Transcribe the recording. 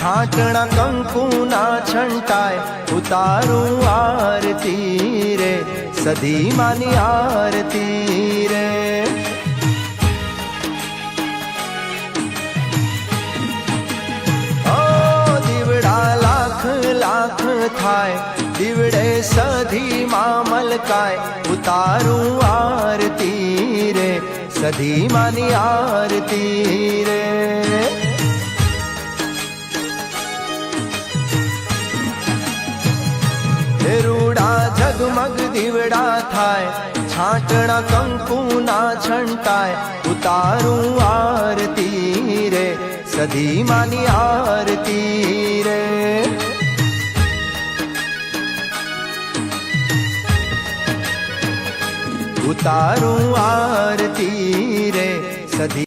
છાંટણા કંકુના છંટાય ઉતારું આરતી રે સધી માની આરતી રે ઓ દીવડા લાખ લાખ થાય દીવડે સધી માં મલકાય ઉતારું આરતી રે સધી માની આરતી રે રૂડા જગમગ દીવડા થાય છાંટણા કંકુના છંટાય ઉતારું આરતી રે સધી માની આરતી રે ઉતારું આરતી